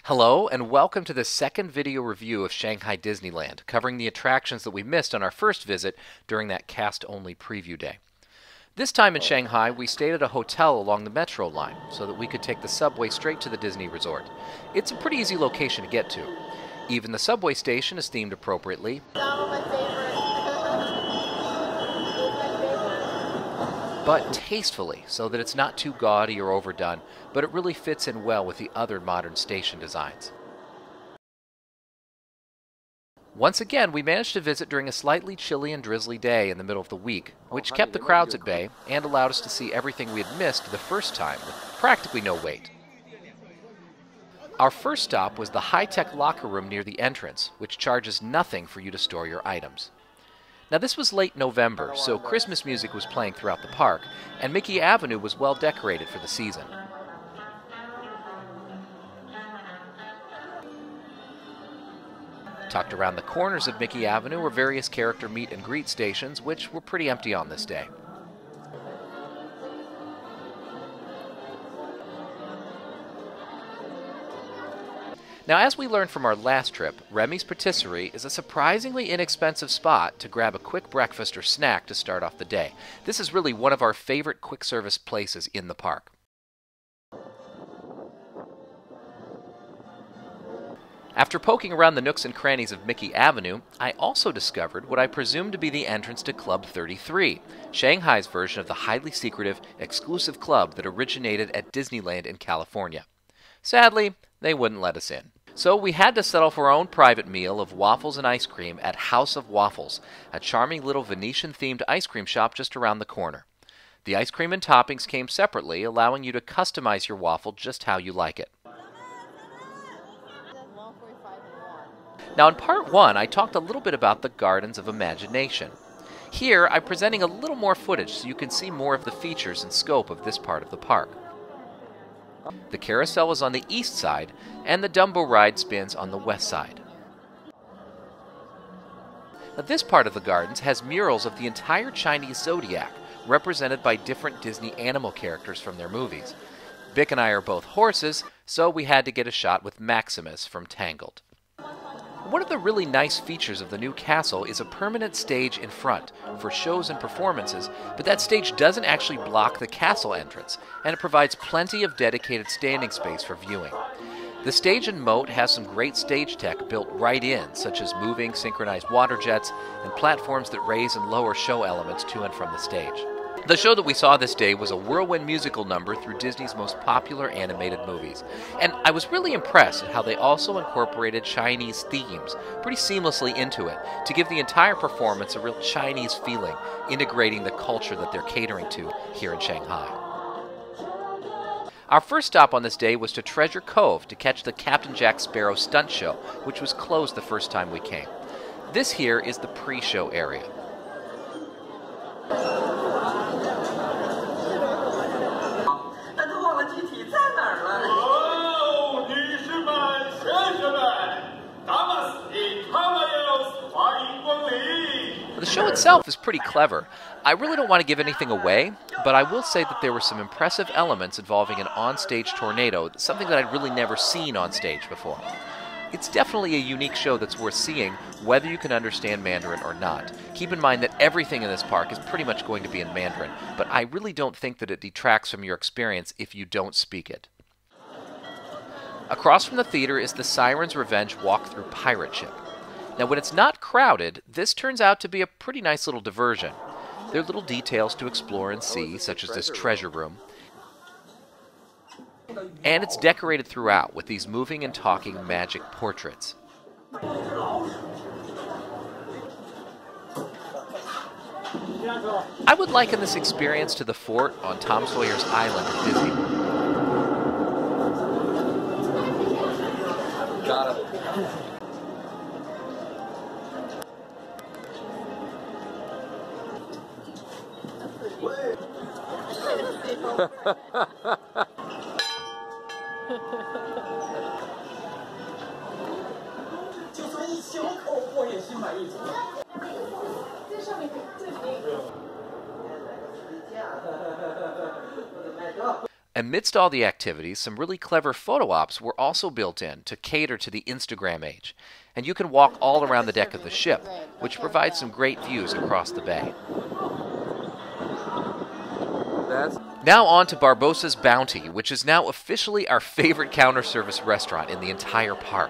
Hello and welcome to the second video review of Shanghai Disneyland, covering the attractions that we missed on our first visit during that cast-only preview day. This time in Shanghai, we stayed at a hotel along the metro line so that we could take the subway straight to the Disney resort. It's a pretty easy location to get to. Even the subway station is themed appropriately, but tastefully, so that it's not too gaudy or overdone, but it really fits in well with the other modern station designs. Once again, we managed to visit during a slightly chilly and drizzly day in the middle of the week, which kept the crowds at bay and allowed us to see everything we had missed the first time with practically no wait. Our first stop was the high-tech locker room near the entrance, which charges nothing for you to store your items. Now this was late November, so Christmas music was playing throughout the park, and Mickey Avenue was well decorated for the season. Tucked around the corners of Mickey Avenue were various character meet and greet stations, which were pretty empty on this day. Now, as we learned from our last trip, Remy's Patisserie is a surprisingly inexpensive spot to grab a quick breakfast or snack to start off the day. This is really one of our favorite quick service places in the park. After poking around the nooks and crannies of Mickey Avenue, I also discovered what I presume to be the entrance to Club 33, Shanghai's version of the highly secretive, exclusive club that originated at Disneyland in California. Sadly, they wouldn't let us in. So we had to settle for our own private meal of waffles and ice cream at House of Waffles, a charming little Venetian-themed ice cream shop just around the corner. The ice cream and toppings came separately, allowing you to customize your waffle just how you like it. Now in part 1, I talked a little bit about the Gardens of Imagination. Here, I'm presenting a little more footage so you can see more of the features and scope of this part of the park. The carousel is on the east side, and the Dumbo ride spins on the west side. Now, this part of the gardens has murals of the entire Chinese zodiac, represented by different Disney animal characters from their movies. Vic and I are both horses, so we had to get a shot with Maximus from Tangled. One of the really nice features of the new castle is a permanent stage in front for shows and performances, but that stage doesn't actually block the castle entrance, and it provides plenty of dedicated standing space for viewing. The stage and moat has some great stage tech built right in, such as moving, synchronized water jets and platforms that raise and lower show elements to and from the stage. The show that we saw this day was a whirlwind musical number through Disney's most popular animated movies. And I was really impressed at how they also incorporated Chinese themes pretty seamlessly into it to give the entire performance a real Chinese feeling, integrating the culture that they're catering to here in Shanghai. Our first stop on this day was to Treasure Cove to catch the Captain Jack Sparrow stunt show, which was closed the first time we came. This here is the pre-show area. The show itself is pretty clever. I really don't want to give anything away, but I will say that there were some impressive elements involving an on-stage tornado, something that I'd really never seen on stage before. It's definitely a unique show that's worth seeing, whether you can understand Mandarin or not. Keep in mind that everything in this park is pretty much going to be in Mandarin, but I really don't think that it detracts from your experience if you don't speak it. Across from the theater is the Sirens Revenge walk-through pirate ship. Now, when it's not crowded, this turns out to be a pretty nice little diversion. There are little details to explore and see, such as this treasure room. And it's decorated throughout with these moving and talking magic portraits. I would liken this experience to the fort on Tom Sawyer's Island at Disney World. Got it. Amidst all the activities, some really clever photo ops were also built in to cater to the Instagram age. And you can walk all around the deck of the ship, which provides some great views across the bay. Now on to Barbosa's Bounty, which is now officially our favorite counter service restaurant in the entire park.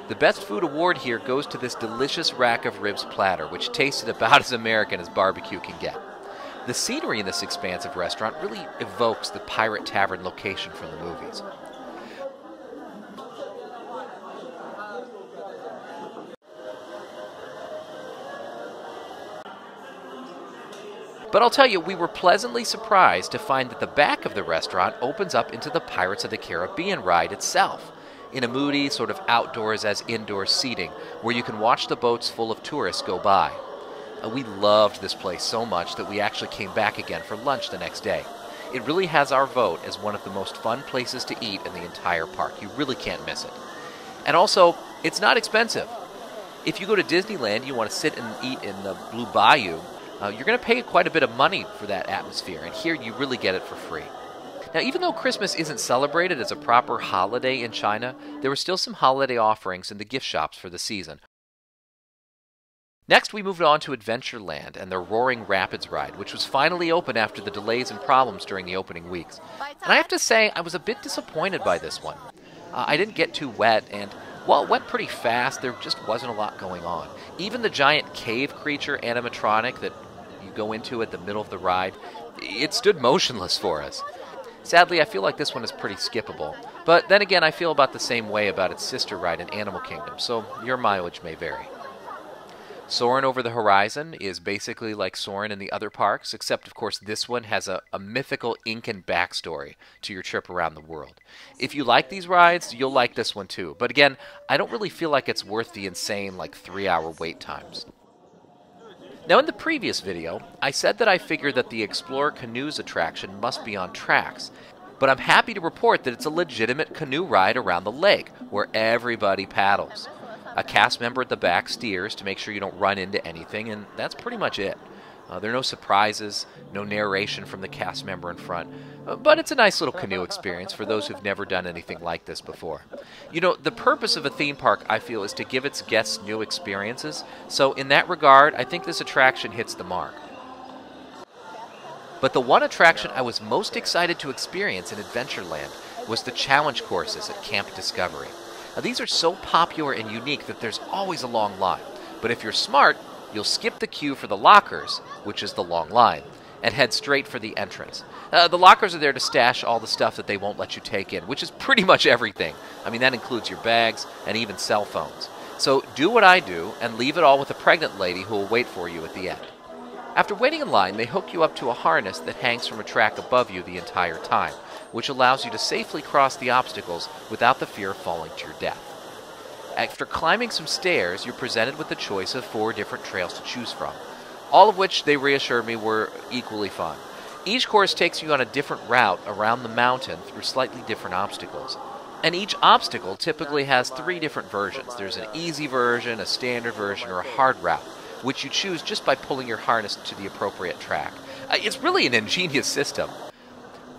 The best food award here goes to this delicious rack of ribs platter, which tasted about as American as barbecue can get. The scenery in this expansive restaurant really evokes the Pirate Tavern location from the movies. But I'll tell you, we were pleasantly surprised to find that the back of the restaurant opens up into the Pirates of the Caribbean ride itself, in a moody sort of outdoors as indoors seating, where you can watch the boats full of tourists go by. We loved this place so much that we actually came back again for lunch the next day. It really has our vote as one of the most fun places to eat in the entire park. You really can't miss it. And also, it's not expensive. If you go to Disneyland, you want to sit and eat in the Blue Bayou, you're going to pay quite a bit of money for that atmosphere, and here you really get it for free. Now, even though Christmas isn't celebrated as a proper holiday in China, there were still some holiday offerings in the gift shops for the season. Next, we moved on to Adventureland and their Roaring Rapids ride, which was finally open after the delays and problems during the opening weeks. And I have to say, I was a bit disappointed by this one. I didn't get too wet, and while it went pretty fast, there just wasn't a lot going on. Even the giant cave creature animatronic that you go into at the middle of the ride, it stood motionless for us. Sadly, I feel like this one is pretty skippable. But then again, I feel about the same way about its sister ride in Animal Kingdom, so your mileage may vary. Soren Over the Horizon is basically like Soren in the other parks, except of course this one has a mythical Incan backstory to your trip around the world. If you like these rides, you'll like this one too. But again, I don't really feel like it's worth the insane 3-hour wait times. Now in the previous video, I said that I figured that the Explorer Canoes attraction must be on tracks, but I'm happy to report that it's a legitimate canoe ride around the lake, where everybody paddles. A cast member at the back steers to make sure you don't run into anything, and that's pretty much it. There are no surprises, no narration from the cast member in front, but it's a nice little canoe experience for those who've never done anything like this before. You know, the purpose of a theme park, I feel, is to give its guests new experiences, so in that regard, I think this attraction hits the mark. But the one attraction I was most excited to experience in Adventureland was the challenge courses at Camp Discovery. Now, these are so popular and unique that there's always a long line, but if you're smart, you'll skip the queue for the lockers, which is the long line, and head straight for the entrance. The lockers are there to stash all the stuff that they won't let you take in, which is pretty much everything. I mean, that includes your bags and even cell phones. So do what I do and leave it all with a pregnant lady who will wait for you at the end. After waiting in line, they hook you up to a harness that hangs from a track above you the entire time, which allows you to safely cross the obstacles without the fear of falling to your death. After climbing some stairs, you're presented with the choice of 4 different trails to choose from, all of which they reassured me were equally fun. Each course takes you on a different route around the mountain through slightly different obstacles. And each obstacle typically has 3 different versions. There's an easy version, a standard version, or a hard route, which you choose just by pulling your harness to the appropriate track. It's really an ingenious system.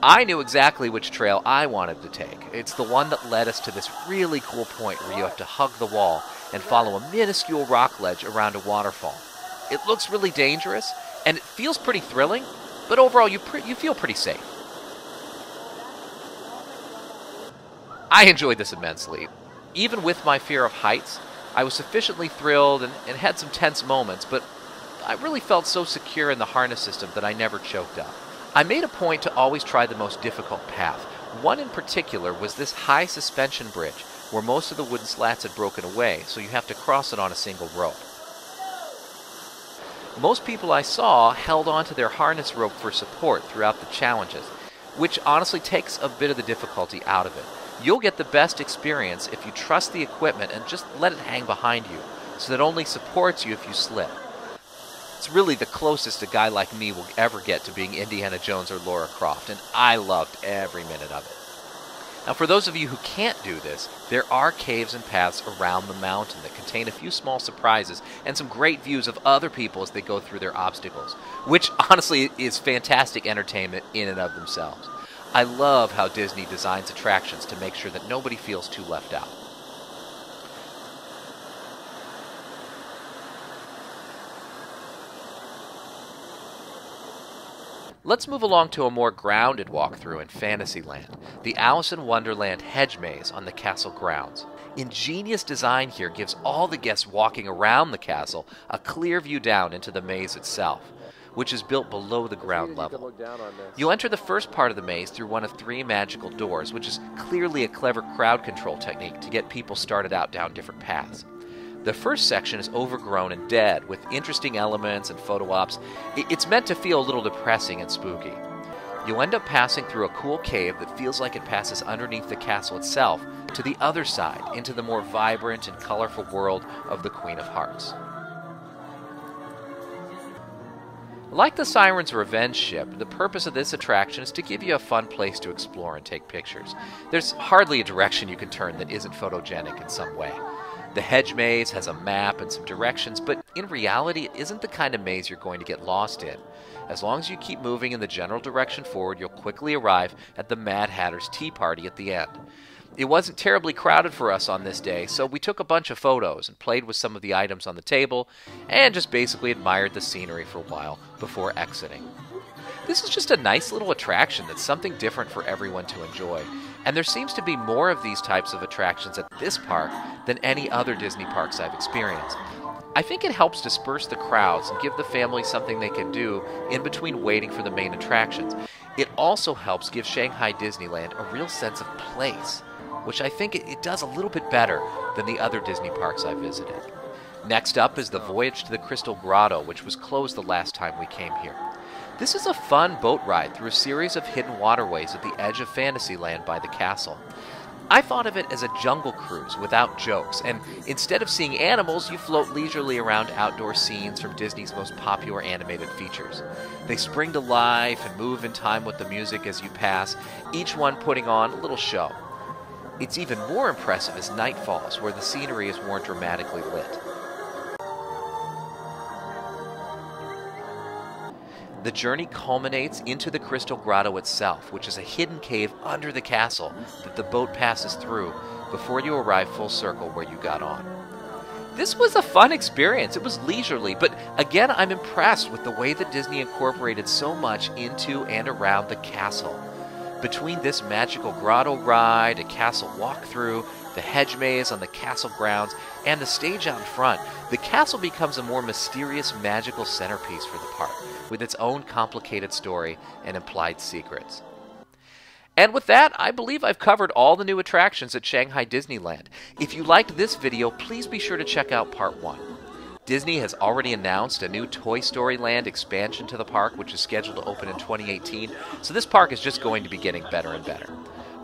I knew exactly which trail I wanted to take. It's the one that led us to this really cool point where you have to hug the wall and follow a minuscule rock ledge around a waterfall. It looks really dangerous, and it feels pretty thrilling, but overall you feel pretty safe. I enjoyed this immensely. Even with my fear of heights, I was sufficiently thrilled and had some tense moments, but I really felt so secure in the harness system that I never choked up. I made a point to always try the most difficult path. One in particular was this high suspension bridge, where most of the wooden slats had broken away, so you have to cross it on a single rope. Most people I saw held onto their harness rope for support throughout the challenges, which honestly takes a bit of the difficulty out of it. You'll get the best experience if you trust the equipment and just let it hang behind you, so that it only supports you if you slip. It's really the closest a guy like me will ever get to being Indiana Jones or Lara Croft, and I loved every minute of it. Now, for those of you who can't do this, there are caves and paths around the mountain that contain a few small surprises and some great views of other people as they go through their obstacles, which honestly is fantastic entertainment in and of themselves. I love how Disney designs attractions to make sure that nobody feels too left out. Let's move along to a more grounded walkthrough in Fantasyland, the Alice in Wonderland Hedge Maze on the castle grounds. Ingenious design here gives all the guests walking around the castle a clear view down into the maze itself, which is built below the ground level. You enter the first part of the maze through one of 3 magical doors, which is clearly a clever crowd control technique to get people started out down different paths. The first section is overgrown and dead, with interesting elements and photo ops. It's meant to feel a little depressing and spooky. You'll end up passing through a cool cave that feels like it passes underneath the castle itself to the other side, into the more vibrant and colorful world of the Queen of Hearts. Like the Sirens' revenge ship, the purpose of this attraction is to give you a fun place to explore and take pictures. There's hardly a direction you can turn that isn't photogenic in some way. The Hedge Maze has a map and some directions, but in reality it isn't the kind of maze you're going to get lost in. As long as you keep moving in the general direction forward, you'll quickly arrive at the Mad Hatter's Tea Party at the end. It wasn't terribly crowded for us on this day, so we took a bunch of photos and played with some of the items on the table, and just basically admired the scenery for a while before exiting. This is just a nice little attraction that's something different for everyone to enjoy, and there seems to be more of these types of attractions at this park than any other Disney parks I've experienced. I think it helps disperse the crowds and give the family something they can do in between waiting for the main attractions. It also helps give Shanghai Disneyland a real sense of place, which I think it does a little bit better than the other Disney parks I visited. Next up is the Voyage to the Crystal Grotto, which was closed the last time we came here. This is a fun boat ride through a series of hidden waterways at the edge of Fantasyland by the castle. I thought of it as a jungle cruise without jokes, and instead of seeing animals, you float leisurely around outdoor scenes from Disney's most popular animated features. They spring to life and move in time with the music as you pass, each one putting on a little show. It's even more impressive as night falls, where the scenery is more dramatically lit. The journey culminates into the Crystal Grotto itself, which is a hidden cave under the castle that the boat passes through before you arrive full circle where you got on. This was a fun experience. It was leisurely, but again, I'm impressed with the way that Disney incorporated so much into and around the castle. Between this magical grotto ride, a castle walkthrough, the hedge maze on the castle grounds, and the stage out in front, the castle becomes a more mysterious, magical centerpiece for the park, with its own complicated story and implied secrets. And with that, I believe I've covered all the new attractions at Shanghai Disneyland. If you liked this video, please be sure to check out part 1. Disney has already announced a new Toy Story Land expansion to the park, which is scheduled to open in 2018, so this park is just going to be getting better and better.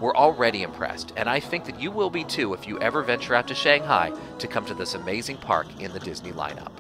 We're already impressed, and I think that you will be too if you ever venture out to Shanghai to come to this amazing park in the Disney lineup.